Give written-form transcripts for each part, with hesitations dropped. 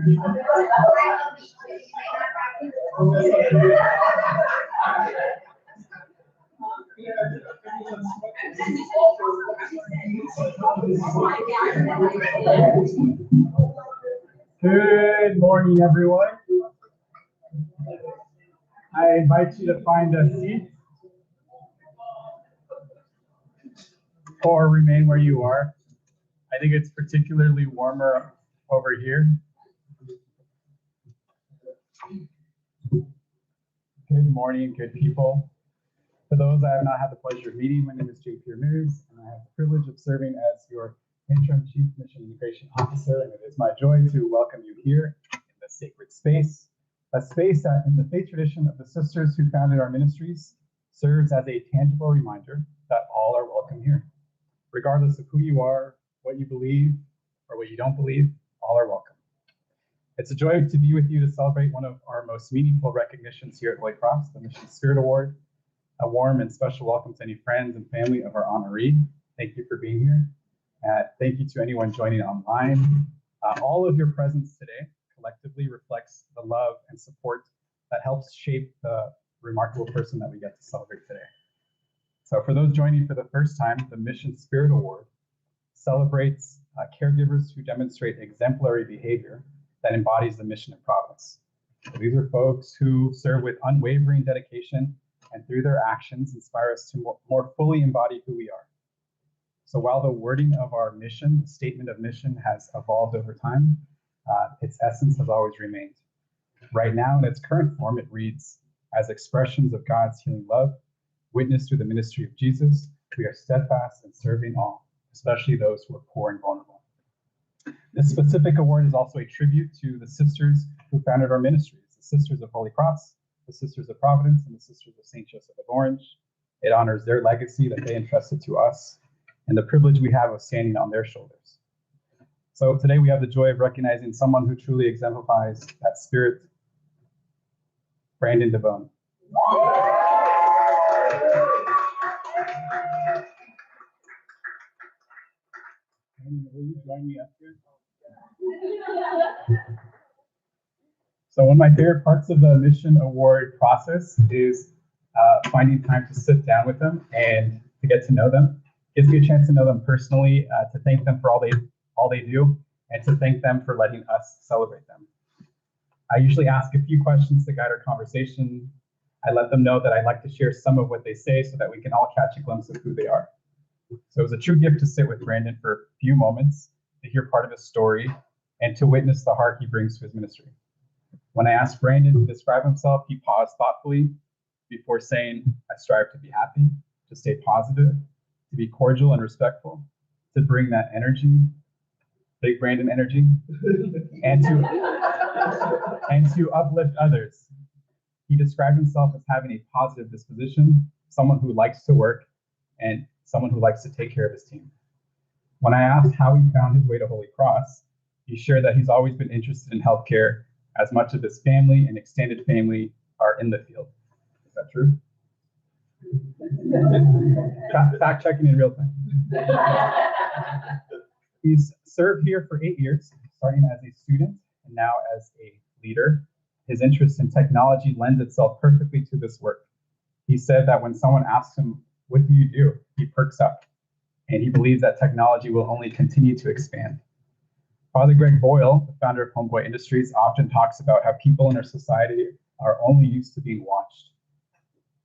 Good morning, everyone. I invite you to find a seat or remain where you are. I think it's particularly warmer over here. Good morning, good people. For those I have not had the pleasure of meeting, my name is JP Ramirez, and I have the privilege of serving as your Interim Chief Mission Integration Officer, and it is my joy to welcome you here in this sacred space, a space that, in the faith tradition of the sisters who founded our ministries, serves as a tangible reminder that all are welcome here. Regardless of who you are, what you believe, or what you don't believe, all are welcome. It's a joy to be with you to celebrate one of our most meaningful recognitions here at Holy Cross, the Mission Spirit Award. A warm and special welcome to any friends and family of our honoree. Thank you for being here. Thank you to anyone joining online. All of your presence today collectively reflects the love and support that helps shape the remarkable person that we get to celebrate today. So for those joining for the first time, the Mission Spirit Award celebrates caregivers who demonstrate exemplary behavior that embodies the mission of Providence. So these are folks who serve with unwavering dedication and through their actions inspire us to more fully embody who we are. So while the wording of our mission, the statement of mission, has evolved over time, its essence has always remained. Right now, in its current form, it reads, as expressions of God's healing love, witnessed through the ministry of Jesus, we are steadfast in serving all, especially those who are poor and vulnerable. This specific award is also a tribute to the sisters who founded our ministries, the Sisters of Holy Cross, the Sisters of Providence, and the Sisters of St. Joseph of Orange. It honors their legacy that they entrusted to us and the privilege we have of standing on their shoulders. So today we have the joy of recognizing someone who truly exemplifies that spirit, Brandon Dabon. Will you join me up here? So one of my favorite parts of the Mission Award process is finding time to sit down with them and to get to know them. It gives me a chance to know them personally, to thank them for all they do, and to thank them for letting us celebrate them. I usually ask a few questions to guide our conversation. I let them know that I'd like to share some of what they say so that we can all catch a glimpse of who they are. So it was a true gift to sit with Brandon for a few moments, to hear part of his story, and to witness the heart he brings to his ministry. When I asked Brandon to describe himself, he paused thoughtfully before saying, I strive to be happy, to stay positive, to be cordial and respectful, to bring that energy, big Brandon energy, and to uplift others. He described himself as having a positive disposition, someone who likes to work, and someone who likes to take care of his team. When I asked how he found his way to Holy Cross, he shared that he's always been interested in healthcare, as much of his family and extended family are in the field. Is that true? Fact checking in real time. He's served here for 8 years, starting as a student and now as a leader. His interest in technology lends itself perfectly to this work. He said that when someone asks him, what do you do? He perks up, and he believes that technology will only continue to expand. Father Greg Boyle, the founder of Homeboy Industries, often talks about how people in our society are only used to being watched,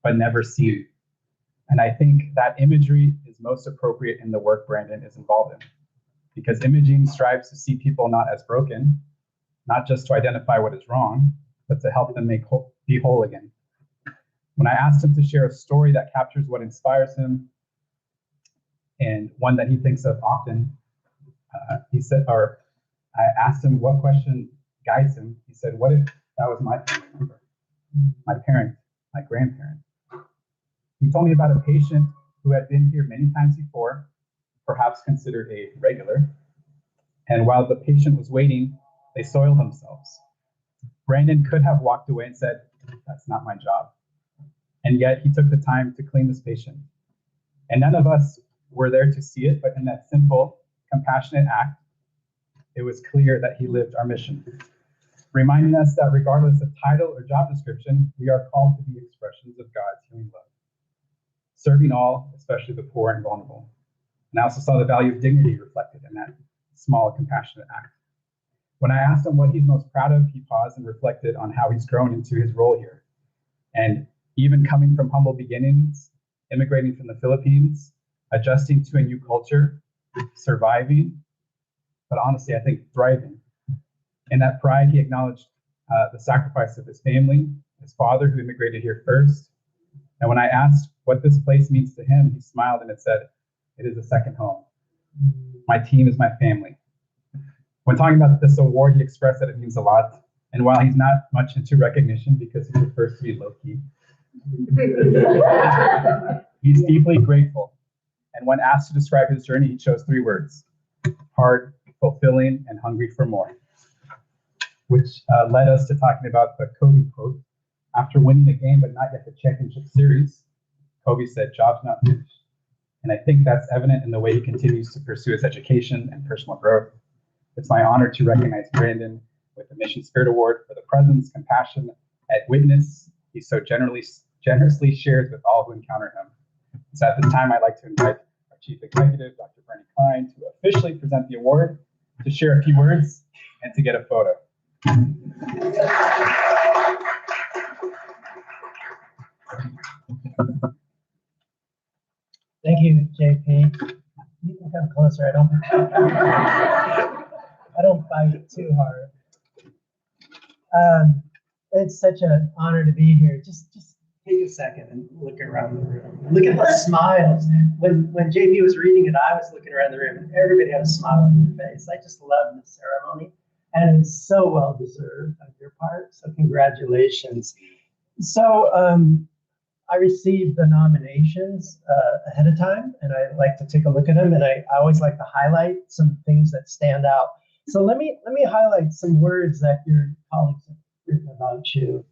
but never seen. And I think that imagery is most appropriate in the work Brandon is involved in, because imaging strives to see people not as broken, not just to identify what is wrong, but to help them be whole again. When I asked him to share a story that captures what inspires him, and one that he thinks of often, I asked him what question guides him. He said, what if that was my family member, my parent, my grandparent? He told me about a patient who had been here many times before, perhaps considered a regular. And while the patient was waiting, they soiled themselves. Brandon could have walked away and said, that's not my job. And yet he took the time to clean this patient. And none of us were there to see it, but in that simple, compassionate act, it was clear that he lived our mission. reminding us that regardless of title or job description, we are called to be expressions of God's healing love, serving all, especially the poor and vulnerable. And I also saw the value of dignity reflected in that small, compassionate act. When I asked him what he's most proud of, he paused and reflected on how he's grown into his role here. And even coming from humble beginnings, immigrating from the Philippines, adjusting to a new culture, surviving, but honestly, I think thriving. In that pride, he acknowledged the sacrifice of his family, his father who immigrated here first. And when I asked what this place means to him, he smiled and it said, "It is a second home. My team is my family." When talking about this award, he expressed that it means a lot. And while he's not much into recognition because he prefers to be low-key, he's deeply grateful. And when asked to describe his journey, he chose 3 words: hard, fulfilling, and hungry for more. Which led us to talking about the Kobe quote. After winning the game, but not yet the championship series, Kobe said, "Job's not finished." And I think that's evident in the way he continues to pursue his education and personal growth. It's my honor to recognize Brandon with the Mission Spirit Award for the presence, compassion, and witness he so generously shares with all who encounter him. So at this time, I'd like to invite our Chief Executive, Dr. Bernie Klein, to officially present the award, to share a few words, and to get a photo. Thank you, JP. You can come closer. I don't bite too hard. It's such an honor to be here. Just take a second and look around the room. Look at the smiles. When JP was reading it, I was looking around the room, and everybody had a smile on their face. I just love the ceremony, and it's so well deserved on your part. So congratulations. So I received the nominations ahead of time, and I like to take a look at them, and I always like to highlight some things that stand out. So let me highlight some words that your colleagues have written about you.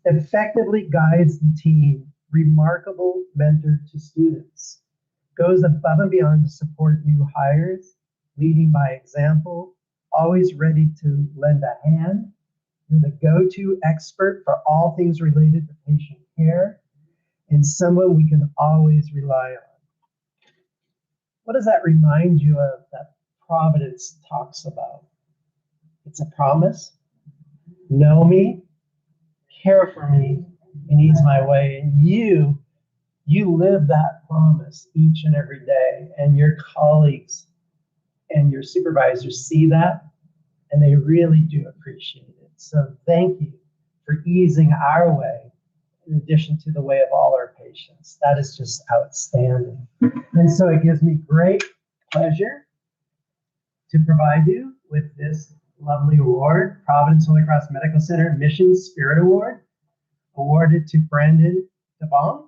Effectively guides the team, remarkable mentor to students, goes above and beyond to support new hires, leading by example, always ready to lend a hand. You're the go-to expert for all things related to patient care, and someone we can always rely on. What does that remind you of that Providence talks about? It's a promise. Know me, care for me, and ease my way. And you live that promise each and every day, and your colleagues and your supervisors see that, and they really do appreciate it. So thank you for easing our way, in addition to the way of all our patients. That is just outstanding. And so it gives me great pleasure to provide you with this lovely award, Providence Holy Cross Medical Center Mission Spirit Award, awarded to Brandon Dabon.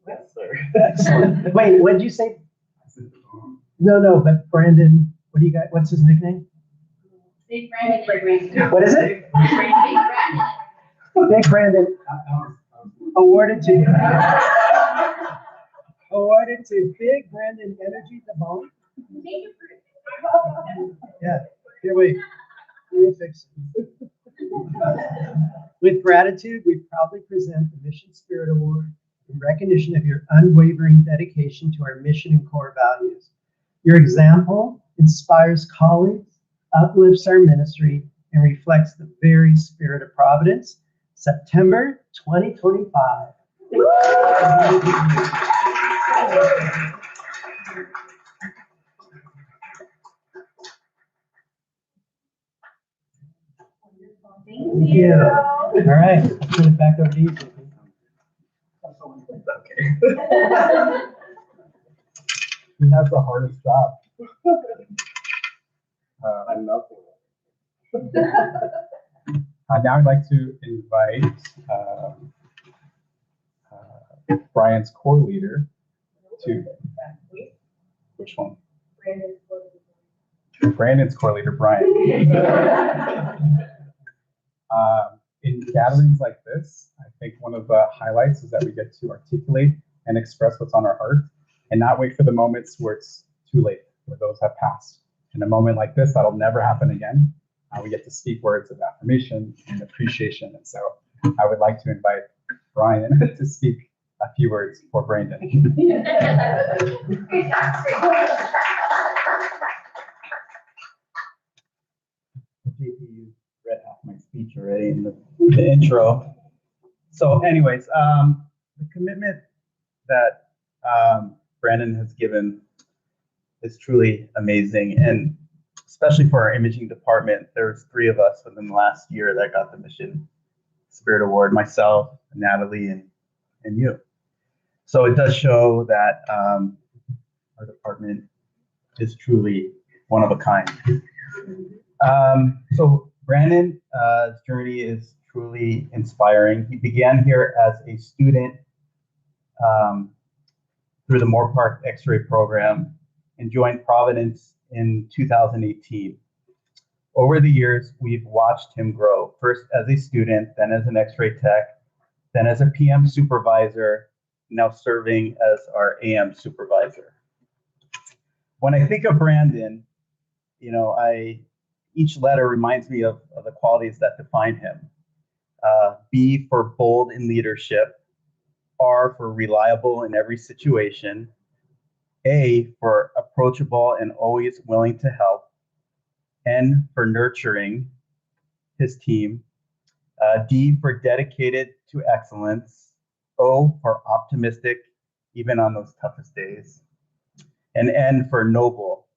Yes, sir. Excellent. Wait, what did you say? No, but Brandon, what do you got? What's his nickname? Big Brandon. What is it? Big Brandon. Big Brandon. Awarded to Big Brandon Energy Dabon. Yeah, here we fix it. With gratitude, we proudly present the Mission Spirit Award in recognition of your unwavering dedication to our mission and core values. Your example inspires colleagues, uplifts our ministry, and reflects the very spirit of Providence. September 2025. Thank you. All right, I'll turn it back over to you. Okay. He has the hardest job. I'm nothing. Now I'd like to invite Brian's core leader to, which one? Brandon's core leader, Brian. In gatherings like this, I think one of the highlights is that we get to articulate and express what's on our heart and not wait for the moments where it's too late, where those have passed. In a moment like this, that'll never happen again. we get to speak words of affirmation and appreciation. And so I would like to invite Brian to speak a few words for Brandon. JP, you read half my speech already in the intro. So anyways, the commitment that Brandon has given is truly amazing. And especially for our imaging department, there's 3 of us within the last year that got the Mission Spirit Award, myself, Natalie, and you. So it does show that our department is truly one of a kind. So Brandon's journey is truly inspiring. He began here as a student through the Moore Park X-ray program and joined Providence in 2018. Over the years, we've watched him grow, first as a student, then as an X-ray tech, then as a PM supervisor, now serving as our AM supervisor. When I think of Brandon, you know, each letter reminds me of the qualities that define him. B for bold in leadership, R for reliable in every situation, A for approachable and always willing to help, N for nurturing his team, D for dedicated to excellence, O for optimistic even on those toughest days, and N for noble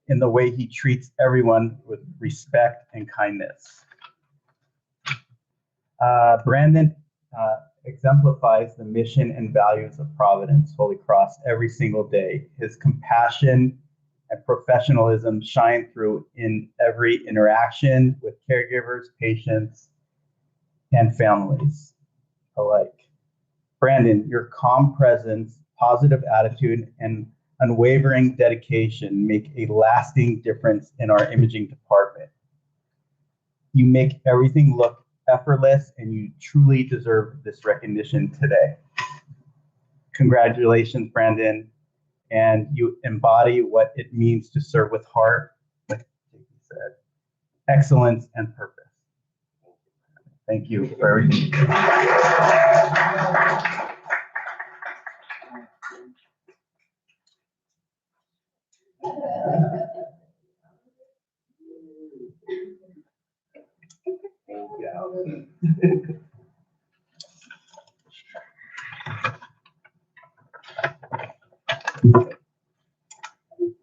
in the way he treats everyone with respect and kindness. Brandon exemplifies the mission and values of Providence Holy Cross every single day. His compassion and professionalism shine through in every interaction with caregivers, patients, and families alike. Brandon, your calm presence, positive attitude, and unwavering dedication make a lasting difference in our imaging department. You make everything look effortless, and you truly deserve this recognition today. Congratulations, Brandon, and you embody what it means to serve with heart, like JP said, excellence and purpose. Thank you for everything.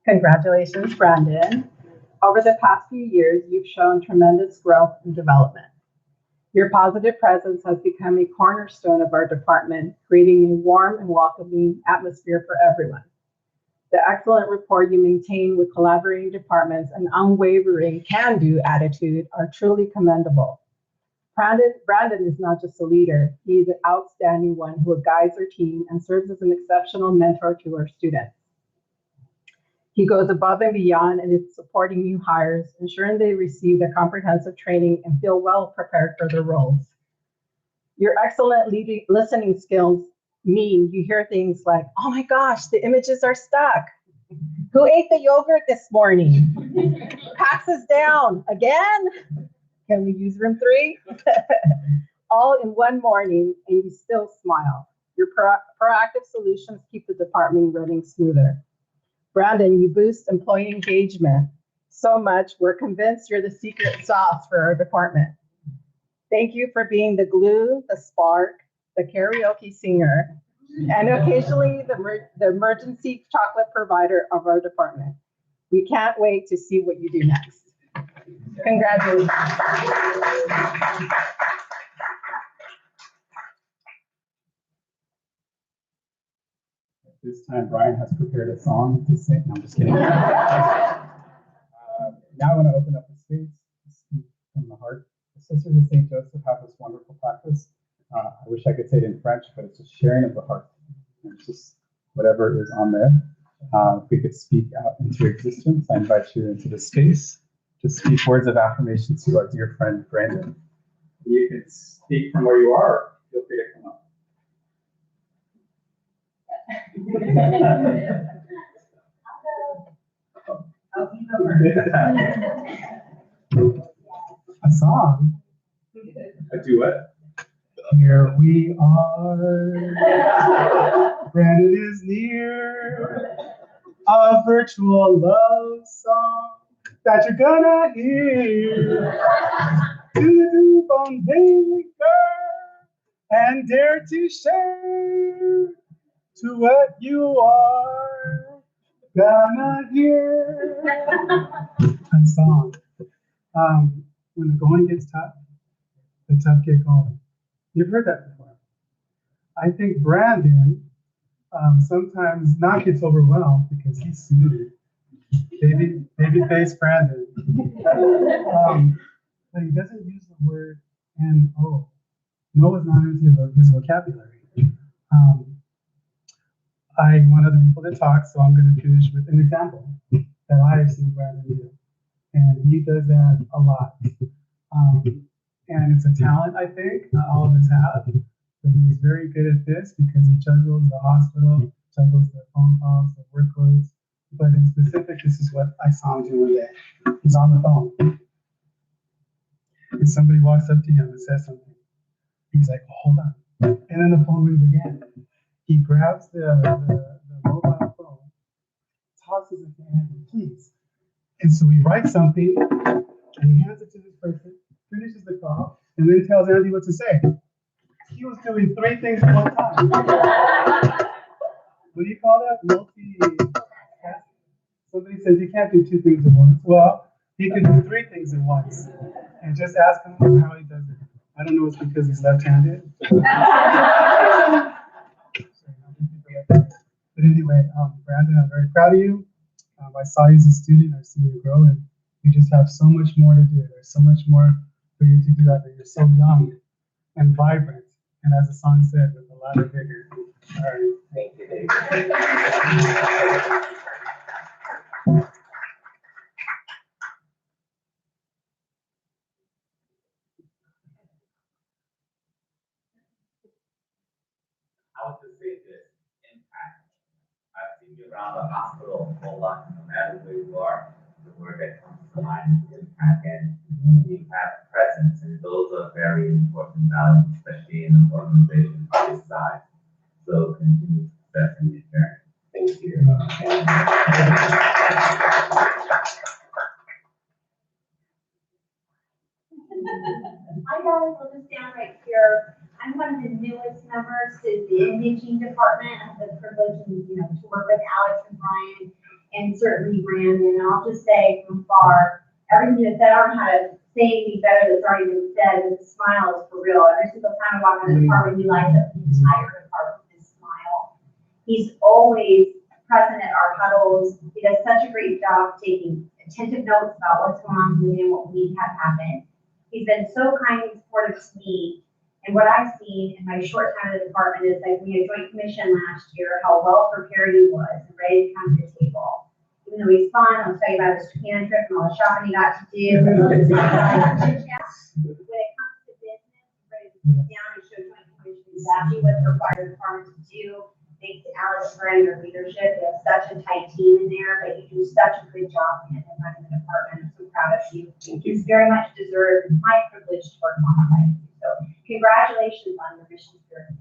Congratulations, Brandon. Over the past few years, you've shown tremendous growth and development. Your positive presence has become a cornerstone of our department, creating a warm and welcoming atmosphere for everyone. The excellent rapport you maintain with collaborating departments and unwavering can-do attitude are truly commendable. Brandon is not just a leader, he is an outstanding one who guides our team and serves as an exceptional mentor to our students. He goes above and beyond and is supporting new hires, ensuring they receive the comprehensive training and feel well prepared for their roles. Your excellent listening skills mean you hear things like, oh my gosh, the images are stuck. Who ate the yogurt this morning? Pass us down again. Can we use room 3? All in one morning, and you still smile. Your proactive solutions keep the department running smoother. Brandon, you boost employee engagement so much, we're convinced you're the secret sauce for our department. Thank you for being the glue, the spark, the karaoke singer, and occasionally the emergency chocolate provider of our department. We can't wait to see what you do next. Congratulations. This time, Brian has prepared a song to sing. No, I'm just kidding. Now I want to open up the space to speak from the heart. The Sisters of St. Joseph have this wonderful practice. I wish I could say it in French, but it's just sharing of the heart. It's just whatever is on there. If we could speak out into existence, I invite you into the space to speak words of affirmation to our dear friend, Brandon. You can speak from where you are. Feel free to come up. a song. A duet. Here we are. Brandon is near. A virtual love song that you're gonna hear. Do Dabon, baby girl, and dare to share to what you are gonna hear. A song. When the going gets tough, the tough get going. You've heard that before. I think Brandon sometimes not gets overwhelmed because he's smooth. Baby face Brandon. But he doesn't use the word N-O. No is not into his vocabulary. I want other people to talk, so I'm going to finish with an example that I have seen Brandon do. And he does that a lot. And it's a talent, I think, not all of us have. But he's very good at this because he juggles the hospital, juggles the phone calls, the workloads. But in specific, this is what I saw him do one day. He's on the phone. And somebody walks up to him and says something. He's like, hold on. And then the phone rings again. He grabs the mobile phone, tosses it to Andy, please. And so he writes something, and he hands it to this person, finishes the call, and then tells Andy what to say. He was doing 3 things at one time. What do you call that? Multi-task? Somebody says you can't do 2 things at once. Well, he can do 3 things at once. And just ask him how he does it. I don't know if it's because he's left-handed. But anyway, Brandon, I'm very proud of you. I saw you as a student, I've seen you grow, and you just have so much more to do. There's so much more for you to do out there. You're so young and vibrant, and as the song said, with a lot of vigor. All right. Thank you, David. I would just say this, impact. I've seen you around the hospital a whole lot, no matter where you are. The word that comes to mind is impact, and you have presence, and those are very important values, especially in an organization of this size. So continue success in your journey. Thank you. Hi guys, I'll just stand right here. I'm one of the newest members to the imaging department. I have the privilege to work with Alex and Brian and certainly Brandon. And I'll just say from far, everything that's said, I don't know how to say anything better that's already been said, but the smile is for real. Every single time I walk in the department, you light up the entire department with his smile. He's always present at our huddles. He does such a great job taking attentive notes about what's going on with him, what we need to have happen. He's been so kind and supportive to me. And what I've seen in my short time in the department is like we had joint commission last year, how well prepared he was and ready to come to the table. Even though he's fun, I'll tell you about his Japan trip and all the shopping he got to do. When it comes to business, he's ready to sit down and show joint commission exactly what the required department to do. Thanks to Alex for your leadership. We have such a tight team in there, but you do such a good job in running the department. I'm so proud of you. It's very much deserved. It's my privilege to work alongside you. So congratulations on your mission spirit.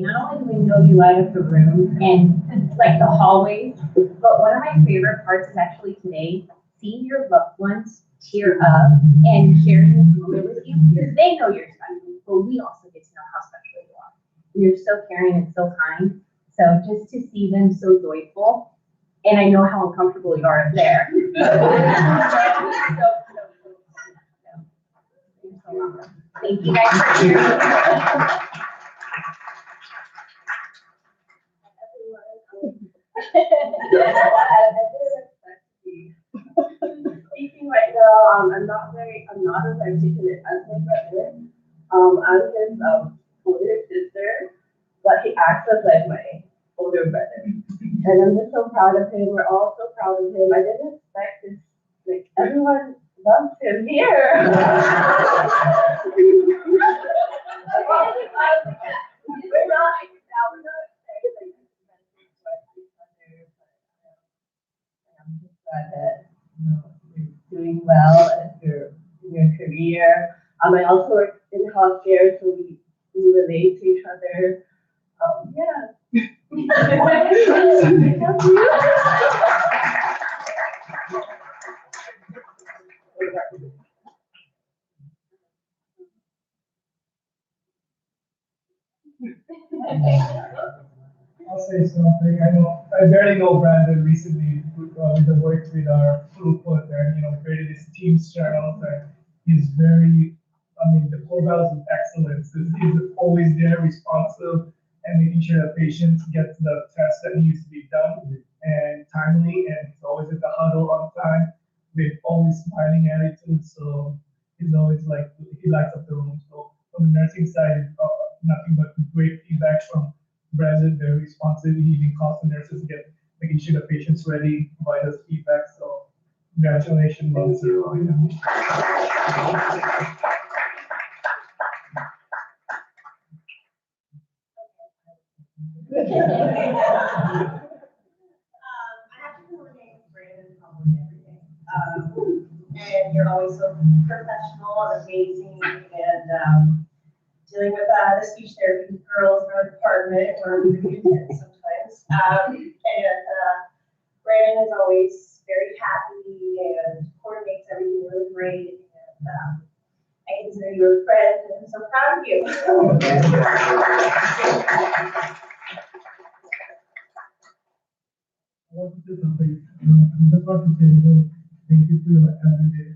Not only do we know you light up the room and like the hallways, but one of my favorite parts is actually today seeing your loved ones tear up and sharing this moment with you because they know you're special, but we also get to know how special you are. You're so caring and so kind. So just to see them so joyful, and I know how uncomfortable you are up there. Thank you guys for sharing. Speaking right now, I'm not as articulate as my brother. I'm his older sister, but he acts as like my older brother. And I'm just so proud of him. We're all so proud of him. I didn't expect this, like everyone loves him here. well as in your career. I also work in healthcare, so we relate to each other. Yeah. I'll say something. I barely know Brandon recently with the work with our throughput and, created this Teams channel and he's very, the core values of excellence is he's always there, responsive and making sure that patients get the test that needs to be done and timely and he's always at the huddle on time with always smiling attitude. So he's always like, he lights up the room. So from the nursing side, nothing but great feedback from Brandon, very responsive. He even calls the nurses, making sure the patient's ready, provide us feedback. So congratulations, Nancy. I have to coordinate with Brandon probably every day. And you're always so professional and amazing and dealing with the speech therapy girls in our department where we really intense sometimes. Brandon is always very happy and coordinates everything really great. And I consider you a friend and I'm so proud of you. I want to say something. I just want to say thank you for your everyday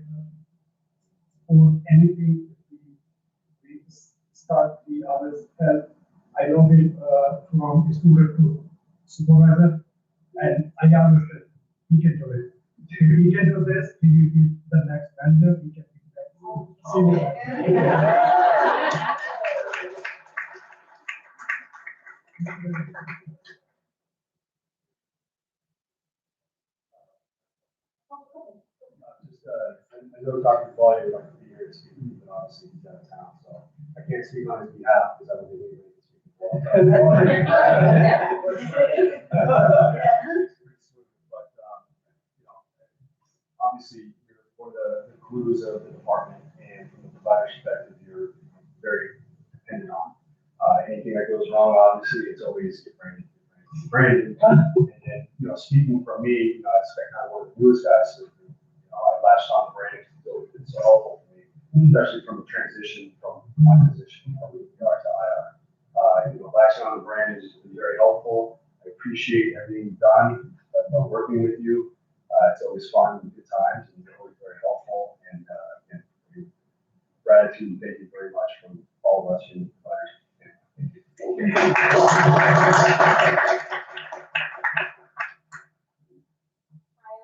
for anything we start the others help. I know him from student to supervisor, and I understand he can do it. If he can do this, he will be the next manager. He can be the next I know Dr. Claudia like to be here to speak, but obviously he's out of town, so I can't speak on his behalf because I don't think anybody can speak for him. But obviously you're one of the glues of the department, and from the provider perspective, you're very dependent on. Anything that goes wrong, obviously, it's always get Brandon. And then, speaking from me, I expect kind of one of the newest guys. So, I latched on to Brandon, so it's so helpful for me, especially from the transition from my position from ER to IR. Latching on to Brandon has been very helpful. I appreciate everything you've done. Working with you, it's always fun and good times, and you're always very helpful. And again, gratitude, thank you very much from all of us in providers.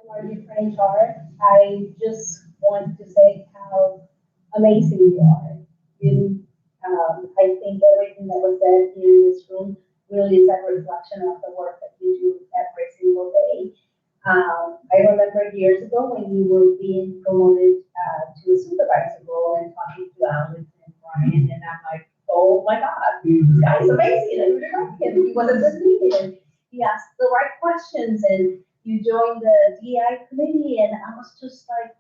Margie from HR. I just want to say how amazing you are. I think everything that was said in this room really is a reflection of the work that you do every single day. I remember years ago when you were being promoted to a supervisor role and talking to Alex and Brian, and I'm like, oh my God, this guy's amazing. I really like him. He was a good leader. He asked the right questions, and you joined the DI committee, and I was just like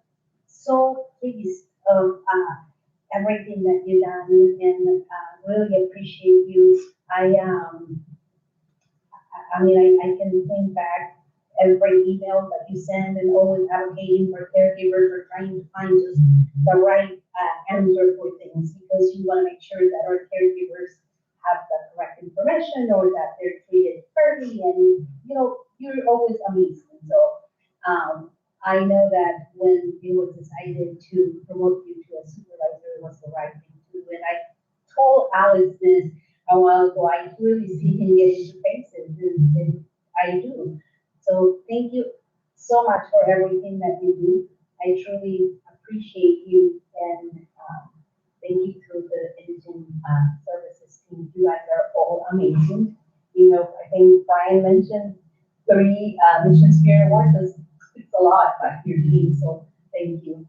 so pleased of everything that you've done, and really appreciate you. I can think back every email that you send and always advocating for caregivers or trying to find just the right answer for things, because you want to make sure that our caregivers have the correct information or that they're treated fairly, and you're always amazing. So I know that when it was decided to promote you to a supervisor, it was the right thing to do. And I told Alex this a while ago. I really see him get into faces, and I do. So thank you so much for everything that you do. I truly appreciate you, and thank you to the Indigent Services team. You guys are all amazing. I think Brian mentioned 3 Mission Spirit Awards. That speaks a lot about your team. So thank you.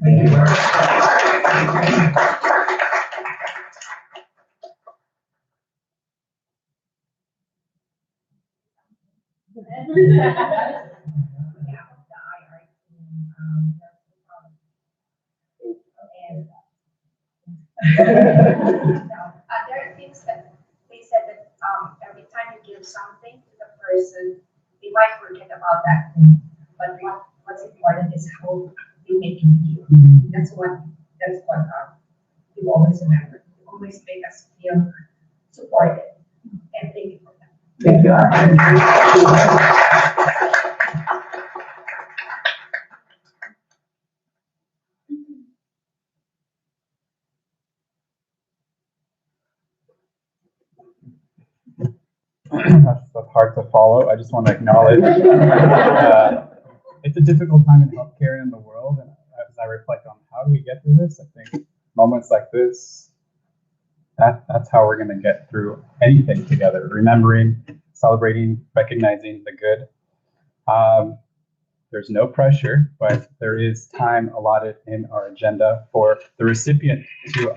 Thank you. There are things that they said that every time you give something to the person, they might forget about that thing. But what's important is how they make you feel. That's what you always remember. You always make us feel supported. And thank you for that. Thank That's hard to follow. I just want to acknowledge it's a difficult time in healthcare and in the world. And as I reflect on how do we get through this, I think moments like this, that's how we're going to get through anything together. Remembering, celebrating, recognizing the good. There's no pressure, but there is time allotted in our agenda for the recipient to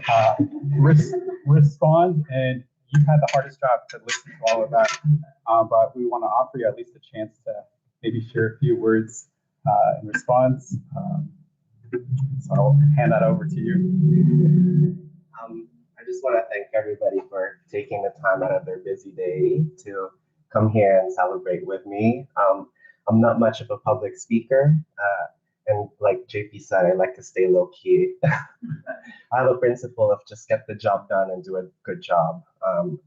respond. And you've had the hardest job to listen to all of that, but we want to offer you at least a chance to maybe share a few words in response. So I'll hand that over to you. I just want to thank everybody for taking the time out of their busy day to come here and celebrate with me. I'm not much of a public speaker, and like JP said, I like to stay low key. I have a principle of just get the job done and do a good job.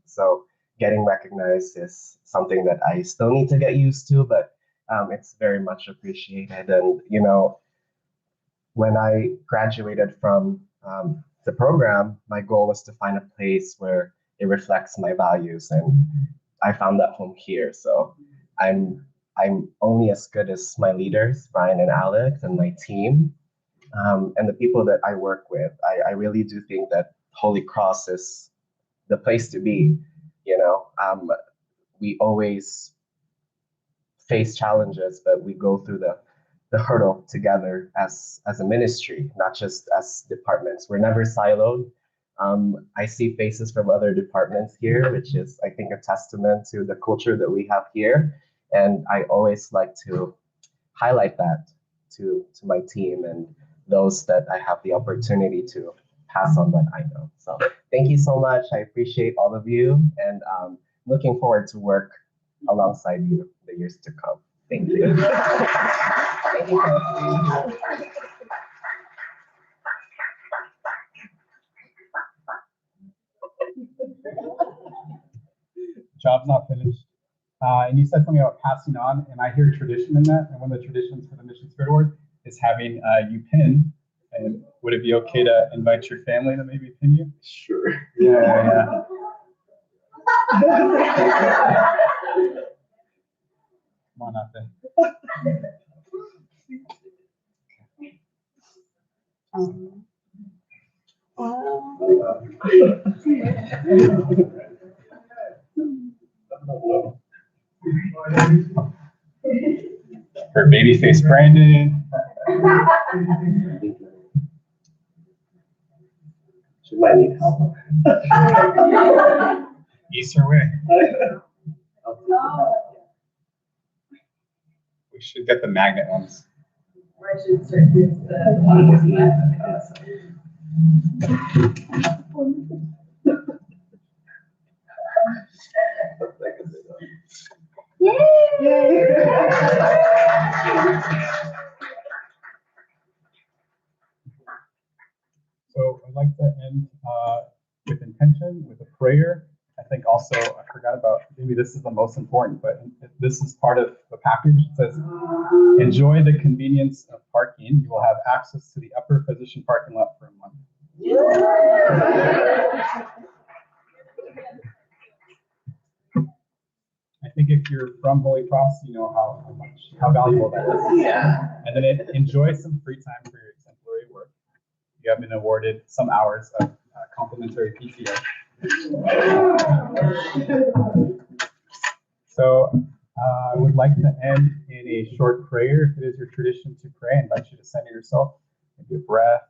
So getting recognized is something that I still need to get used to, but it's very much appreciated. And you know, when I graduated from the program, my goal was to find a place where it reflects my values, and I found that home here. So I'm only as good as my leaders, Brian and Alex, and my team, and the people that I work with. I really do think that Holy Cross is the place to be. You know, we always face challenges, but we go through the hurdle together as a ministry, not just as departments. We're never siloed. I see faces from other departments here, which is, I think, a testament to the culture that we have here. And I always like to highlight that to my team and those that I have the opportunity to pass on what I know. So thank you so much. I appreciate all of you, and looking forward to work alongside you the years to come. Thank you. Thank you for being here. Job's not finished. And you said something about passing on, and I hear tradition in that. And one of the traditions for the Mission Spirit Award is having you pin. And would it be okay to invite your family to maybe pin you? Sure. Yeah. Come on out there. For babyface Brandon. She might need help. Easter way. We should get the magnet ones. Or I should start with the. So I'd like to end with intention, with a prayer. I think also, I forgot about, maybe this is the most important, but this is part of the package. It says, enjoy the convenience of parking. You will have access to the upper position parking lot for a month. I think if you're from Holy Cross, you know how valuable that is. Yeah. And then enjoy some free time for your exemplary work. You have been awarded some hours of complimentary PTO. So I would like to end in a short prayer. If it is your tradition to pray, I invite you to center yourself, maybe a breath,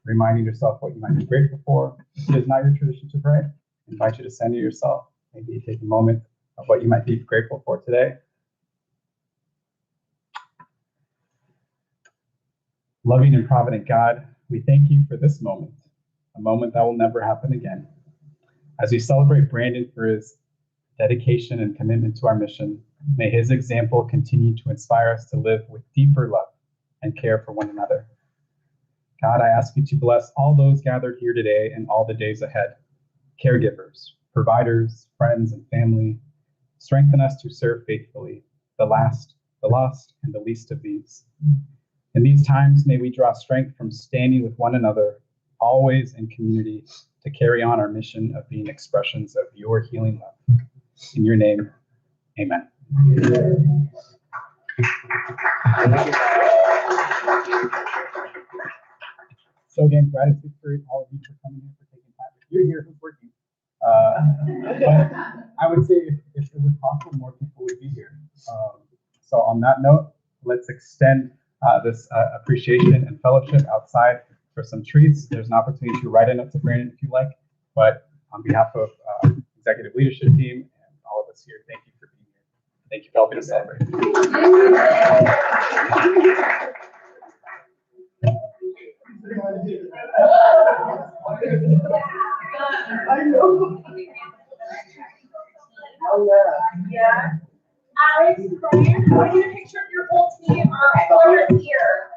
reminding yourself what you might be grateful for. If it is not your tradition to pray, I invite you to center yourself. Maybe take a moment of what you might be grateful for today. Loving and provident God, we thank you for this moment. a moment that will never happen again. As we celebrate Brandon for his dedication and commitment to our mission, may his example continue to inspire us to live with deeper love and care for one another. God, I ask you to bless all those gathered here today and all the days ahead. Caregivers, providers, friends, and family, strengthen us to serve faithfully the lost, and the least of these. In these times, may we draw strength from standing with one another, always in community, to carry on our mission of being expressions of your healing love. In your name, amen. So again, gratitude for all of you for coming in, for taking time. If you're here, who's working? But I would say if it was possible, more people would be here. So on that note, let's extend this appreciation and fellowship outside for some treats. There's an opportunity to write a note to Brandon if you like. But on behalf of executive leadership team and all of us here, thank you for being here. Thank you for helping us celebrate. I know. Oh, Yeah. Alex, Brian, I want a picture of your whole team on here.